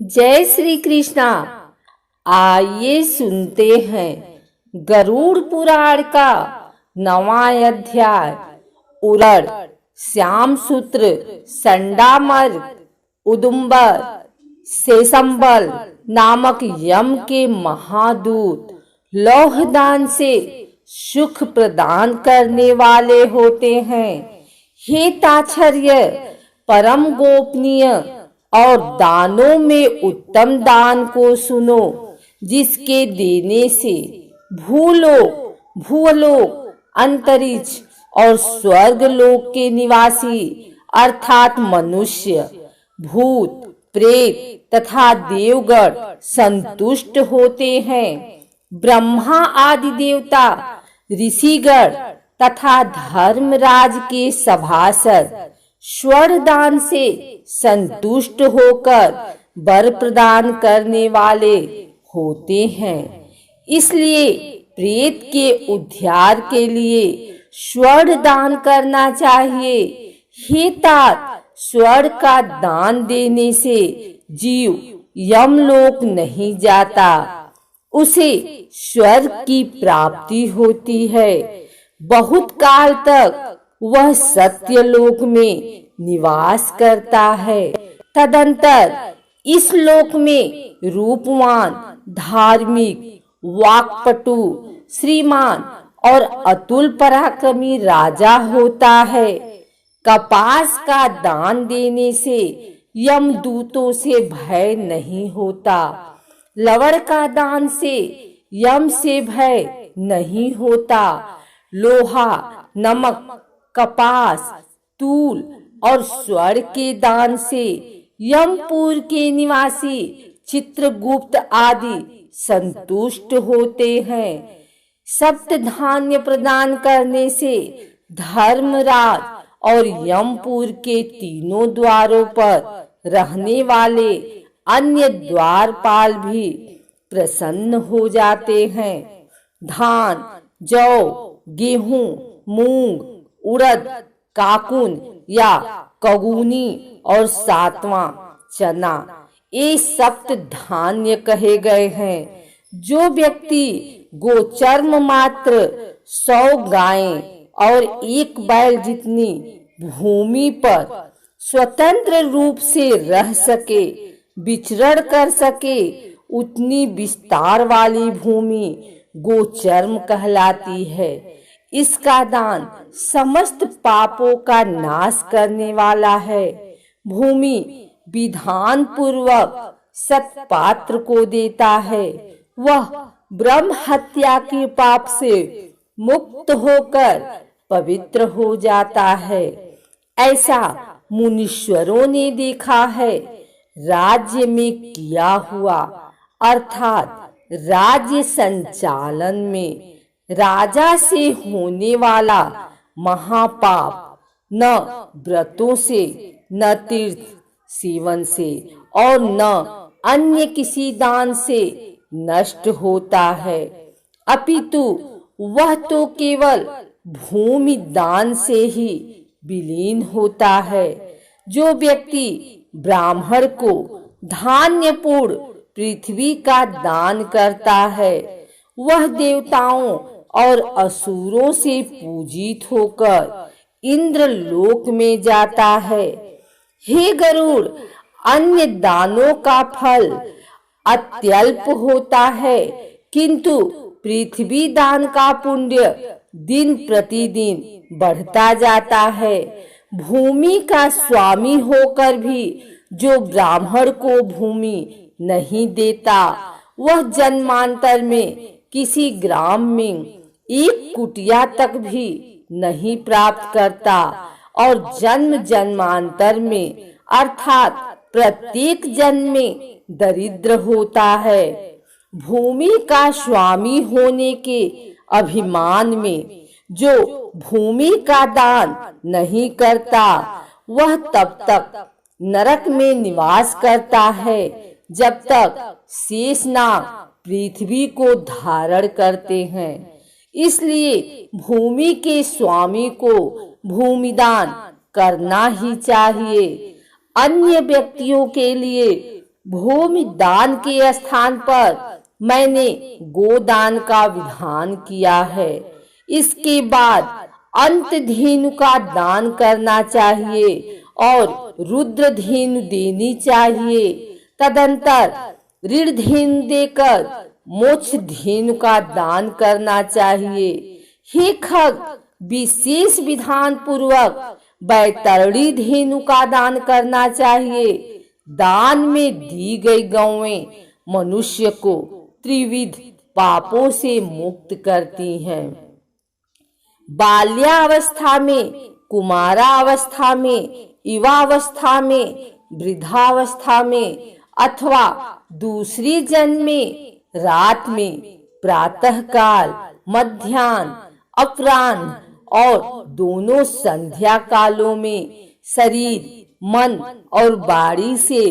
जय श्री कृष्णा। आइए सुनते हैं गरुड़ पुराण का 9वां अध्याय। उरड़, श्याम सूत्र, संडामर्ग, उदुम्बर, सेसंबल नामक यम के महादूत लौहदान से सुख प्रदान करने वाले होते हैं। हे ताच्छर्य, परम गोपनीय और दानों में उत्तम दान को सुनो, जिसके देने से भूलोक, भूलोक, अंतरिक्ष और स्वर्ग लोक के निवासी अर्थात मनुष्य, भूत, प्रेत तथा देवगण संतुष्ट होते हैं। ब्रह्मा आदि देवता, ऋषिगण तथा धर्मराज के सभासद स्वर दान से संतुष्ट होकर वर प्रदान करने वाले होते हैं। इसलिए प्रेत के उद्धार के लिए स्वर दान करना चाहिए। हे तात, स्वर का दान देने से जीव यमलोक नहीं जाता, उसे स्वर्ग की प्राप्ति होती है। बहुत काल तक वह सत्यलोक में निवास करता है। तदंतर इस लोक में रूपवान, धार्मिक, वाक्पटु, श्रीमान और अतुल पराक्रमी राजा होता है। कपास का दान देने से यमदूतों से भय नहीं होता। लवण का दान से यम से भय नहीं होता। लोहा, नमक, कपास, तूल और स्वर के दान से यमपुर के निवासी चित्रगुप्त आदि संतुष्ट होते हैं। सप्त धान्य प्रदान करने से धर्मराज और यमपुर के तीनों द्वारों पर रहने वाले अन्य द्वारपाल भी प्रसन्न हो जाते हैं। धान, जौ, गेहूं, मूंग, उड़द, काकुन या कगुनी और 7वां चना, ये सप्त धान्य कहे गए हैं। जो व्यक्ति गोचर्म मात्र 100 गायें और 1 बैल जितनी भूमि पर स्वतंत्र रूप से रह सके, विचरण कर सके, उतनी विस्तार वाली भूमि गोचर्म कहलाती है। इसका दान समस्त पापों का नाश करने वाला है। भूमि विधान पूर्वक सत्पात्र को देता है। वह ब्रह्म हत्या के पाप से मुक्त होकर पवित्र हो जाता है। ऐसा मुनीश्वरों ने देखा है। राज्य में किया हुआ अर्थात राज्य संचालन में राजा से होने वाला महापाप न व्रतों से, न तीर्थ सेवन से और न अन्य किसी दान से नष्ट होता है, अपितु वह तो केवल भूमि दान से ही विलीन होता है। जो व्यक्ति ब्राह्मण को धान्यपूर्ण पृथ्वी का दान करता है, वह देवताओं और असुरों से पूजित होकर इंद्र लोक में जाता है। हे गरुड़, अन्य दानों का फल अत्यल्प होता है, किंतु पृथ्वी दान का पुण्य दिन प्रतिदिन बढ़ता जाता है। भूमि का स्वामी होकर भी जो ब्राह्मण को भूमि नहीं देता, वह जन्मांतर में किसी ग्राम में 1 कुटिया तक भी नहीं प्राप्त करता और जन्म जन्मांतर में अर्थात प्रत्येक जन्म में दरिद्र होता है। भूमि का स्वामी होने के अभिमान में जो भूमि का दान नहीं करता, वह तब तक नरक में निवास करता है जब तक शेषनाग पृथ्वी को धारण करते हैं। इसलिए भूमि के स्वामी को भूमिदान करना ही चाहिए। अन्य व्यक्तियों के लिए भूमि दान के स्थान पर मैंने गोदान का विधान किया है। इसके बाद अंत धेनु का दान करना चाहिए और रुद्र धेनु देनी चाहिए। तदंतर ऋण धेनु देकर मोक्ष धेनु का दान करना चाहिए। हे खग, विशेष विधान पूर्वक बैतरणी धेनु का दान करना चाहिए। दान में दी गई गौएं मनुष्य को त्रिविध पापों से मुक्त करती हैं। बाल्यावस्था में, कुमारावस्था में, युवावस्था में, वृद्धावस्था में अथवा दूसरी जन्म में, रात में, प्रातः काल, मध्याह्न, अपराह्न और दोनों संध्या कालों में शरीर, मन और वाणी से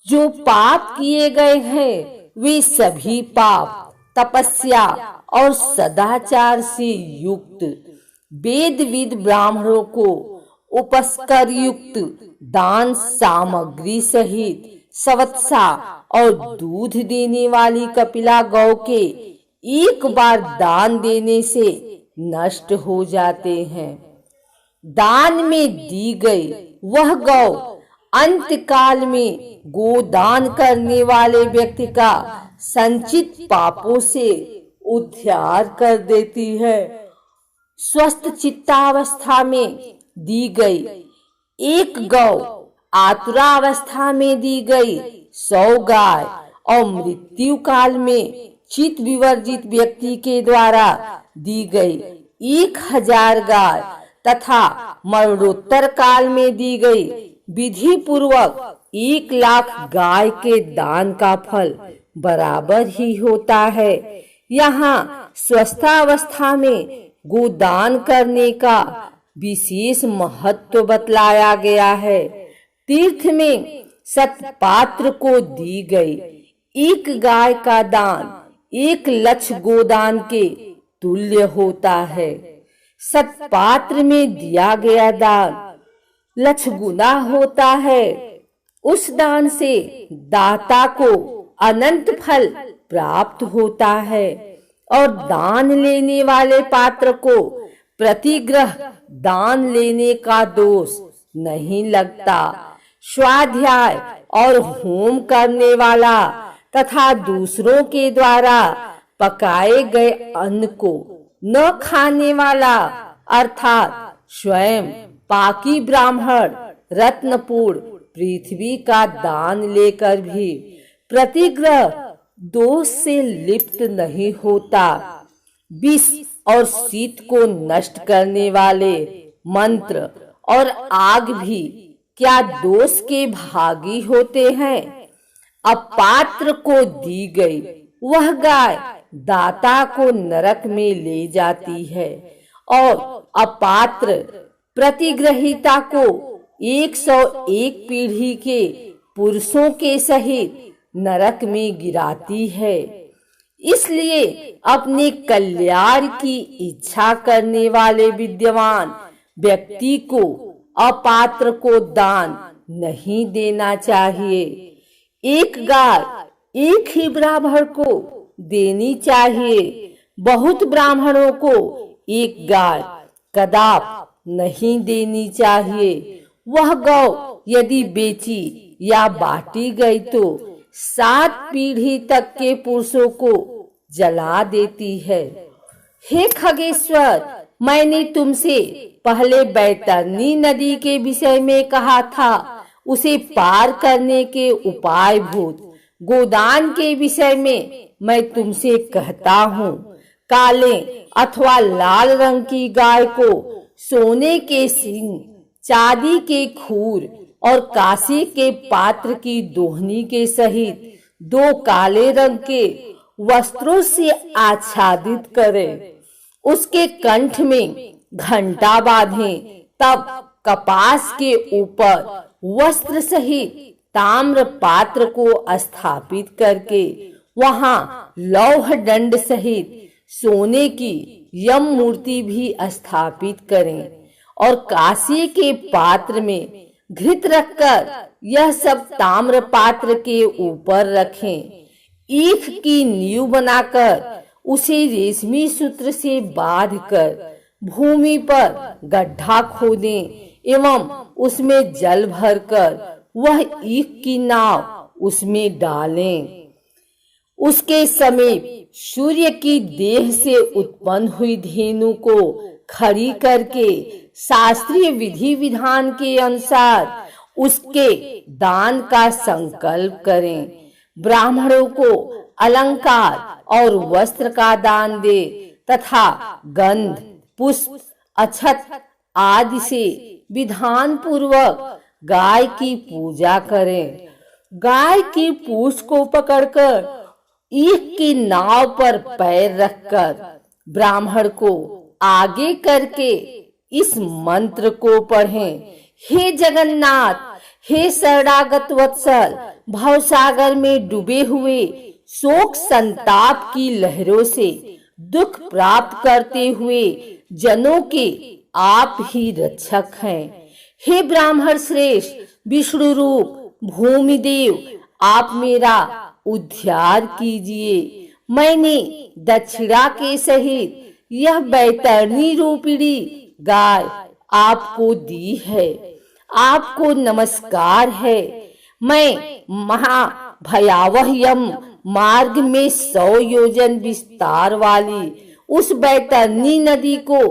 जो पाप किए गए हैं वे सभी पाप तपस्या और सदाचार से युक्त वेदविद ब्राह्मणों को उपस्कर युक्त दान सामग्री सहित सवत्सा और दूध देने वाली कपिला गौ के एक बार दान देने से नष्ट हो जाते हैं। दान में दी गई वह गौ अंत काल में गोदान करने वाले व्यक्ति का संचित पापों से उद्धार कर देती है। स्वस्थ चित्तावस्था में दी गई एक गौ आतुरावस्था में दी गई 100 गाय और मृत्यु काल में चित्त विवर्जित व्यक्ति के द्वारा दी गई 1000 गाय तथा मरणोत्तर काल में दी गई विधि पूर्वक 1,00,000 गाय के दान का फल बराबर ही होता है। यहाँ स्वस्थावस्था में गोदान करने का विशेष महत्व बतलाया गया है। तीर्थ में सतपात्र को दी गई एक गाय का दान 1 लक्ष गोदान के तुल्य होता है। सतपात्र में दिया गया दान लक्ष गुना होता है। उस दान से दाता को अनंत फल प्राप्त होता है और दान लेने वाले पात्र को प्रतिग्रह दान लेने का दोष नहीं लगता। स्वाध्याय और होम करने वाला तथा दूसरों के द्वारा पकाए गए अन्न को न खाने वाला अर्थात स्वयं पाकी ब्राह्मण रत्नपूर्ण पृथ्वी का दान लेकर भी प्रतिग्रह दोष से लिप्त नहीं होता। विष और शीत को नष्ट करने वाले मंत्र और आग भी क्या दोष के भागी होते हैं। अपात्र को दी गई वह गाय दाता को नरक में ले जाती है और अपात्र प्रतिग्रहिता को 101 पीढ़ी के पुरुषों के सहित नरक में गिराती है। इसलिए अपने कल्याण की इच्छा करने वाले विद्वान व्यक्ति को अपात्र को दान नहीं देना चाहिए। एक गाय एक ही ब्राह्मण को देनी चाहिए। बहुत ब्राह्मणों को एक गाय कदाप नहीं देनी चाहिए। वह गौ यदि बेची या बांटी गई तो 7 पीढ़ी तक के पुरुषों को जला देती है। हे खगेश्वर, मैंने तुमसे पहले बैतरणी नदी के विषय में कहा था। उसे पार करने के उपाय भूत गोदान के विषय में मैं तुमसे कहता हूँ। काले अथवा लाल रंग की गाय को सोने के सींग, चांदी के खूर और कांसे के पात्र की दोहनी के सहित 2 काले रंग के वस्त्रों से आच्छादित करें। उसके कंठ में घंटा बांधें। तब कपास के ऊपर वस्त्र सहित ताम्र पात्र को स्थापित करके वहां लौह दंड सहित सोने की यम मूर्ति भी स्थापित करें और कांसे के पात्र में घृत रखकर यह सब ताम्र पात्र के ऊपर रखें। ईख की नींव बनाकर उसे रेशमी सूत्र से बांधकर भूमि पर गड्ढा खोदें एवं उसमें जल भरकर वह ईख की नाव उसमें डालें। उसके समीप सूर्य की देह से उत्पन्न हुई धेनु को खड़ी करके शास्त्रीय विधि विधान के अनुसार उसके दान का संकल्प करें। ब्राह्मणों को अलंकार और वस्त्र का दान दे तथा गंध, पुष्प, अक्षत आदि से विधान पूर्वक गाय की पूजा करें। गाय की पूंछ को पकड़कर ईख की नाव पर पैर रखकर ब्राह्मण को आगे करके इस मंत्र को पढ़ें। हे जगन्नाथ, हे शरणागत वत्सल, भवसागर में डूबे हुए शोक संताप की लहरों से दुख प्राप्त करते हुए जनों के आप ही रक्षक हैं। हे ब्राह्मण श्रेष्ठ, विष्णु रूप भूमि देव, आप मेरा उद्धार कीजिए। मैंने दक्षिणा के सहित यह बैतरणी रूपिणी गाय आपको दी है। आपको नमस्कार है। मैं महा भयावह यम मार्ग में 100 योजन विस्तार वाली उस बैतरणी नदी को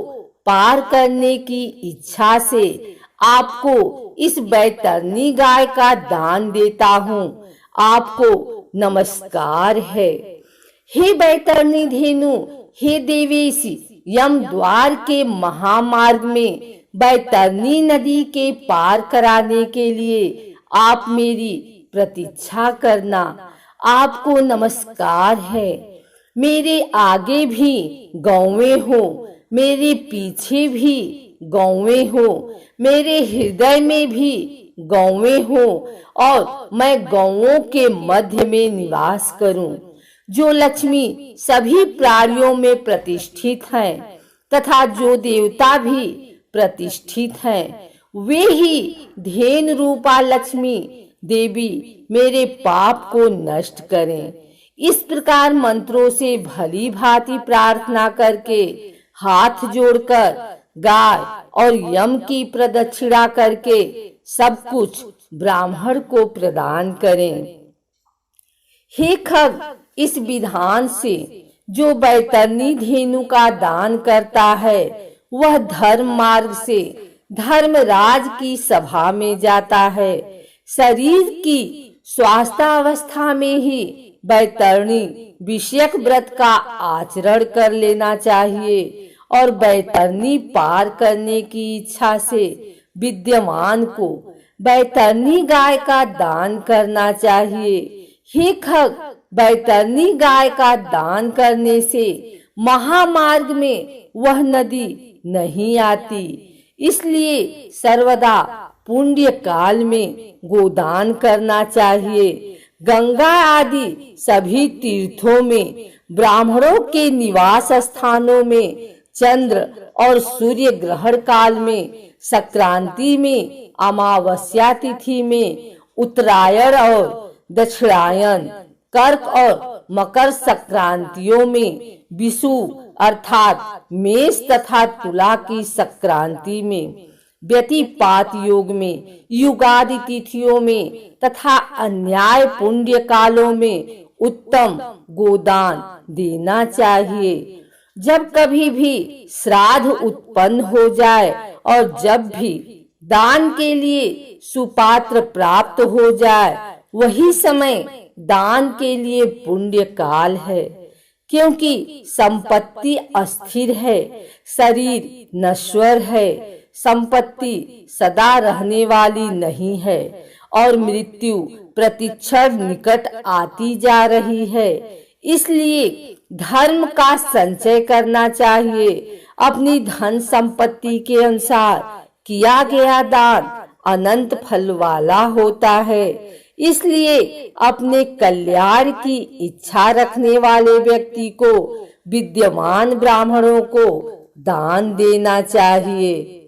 पार करने की इच्छा से आपको इस बैतरणी गाय का दान देता हूँ। आपको नमस्कार है। हे बैतरणी धेनु, हे देवेशी, यम द्वार के महामार्ग में बैतरणी नदी के पार कराने के लिए आप मेरी प्रतीक्षा करना। आपको नमस्कार है। मेरे आगे भी गौवें हो, मेरे पीछे भी गौवें हो, मेरे हृदय में भी गौवें हो और मैं गौओं के मध्य में निवास करूं। जो लक्ष्मी सभी प्राणियों में प्रतिष्ठित हैं तथा जो देवता भी प्रतिष्ठित हैं, वे ही धेनु रूपा लक्ष्मी देवी मेरे पाप को नष्ट करें। इस प्रकार मंत्रों से भली भांति प्रार्थना करके हाथ जोड़कर गाय और यम की प्रदक्षिणा करके सब कुछ ब्राह्मण को प्रदान करें। हे खग, इस विधान से जो बैतरणी धेनु का दान करता है वह धर्म मार्ग से धर्मराज की सभा में जाता है। शरीर की स्वास्थ्यावस्था में ही बैतरणी विषयक व्रत का आचरण कर लेना चाहिए और बैतरणी पार करने की इच्छा से विद्यमान को बैतरणी गाय का दान करना चाहिए। हे खग, बैतरणी गाय का दान करने से महामार्ग में वह नदी नहीं आती। इसलिए सर्वदा पुण्य काल में गोदान करना चाहिए। गंगा आदि सभी तीर्थों में, ब्राह्मणों के निवास स्थानों में, चंद्र और सूर्य ग्रहण काल में, संक्रांति में, अमावस्या तिथि में, उत्तरायण और दक्षिणायन, कर्क और मकर संक्रांतियों में, विषु अर्थात मेष तथा तुला की संक्रांति में, व्यतिपात योग में, युगादि तिथियों में तथा अन्याय पुण्य कालों में उत्तम गोदान देना चाहिए। जब कभी भी श्राद्ध उत्पन्न हो जाए और जब भी दान के लिए सुपात्र प्राप्त हो जाए, वही समय दान के लिए पुण्य काल है। क्योंकि संपत्ति अस्थिर है, शरीर नश्वर है, संपत्ति सदा रहने वाली नहीं है और मृत्यु प्रतिक्षण निकट आती जा रही है। इसलिए धर्म का संचय करना चाहिए। अपनी धन संपत्ति के अनुसार किया गया दान अनंत फल वाला होता है। इसलिए अपने कल्याण की इच्छा रखने वाले व्यक्ति को विद्यमान ब्राह्मणों को दान देना चाहिए।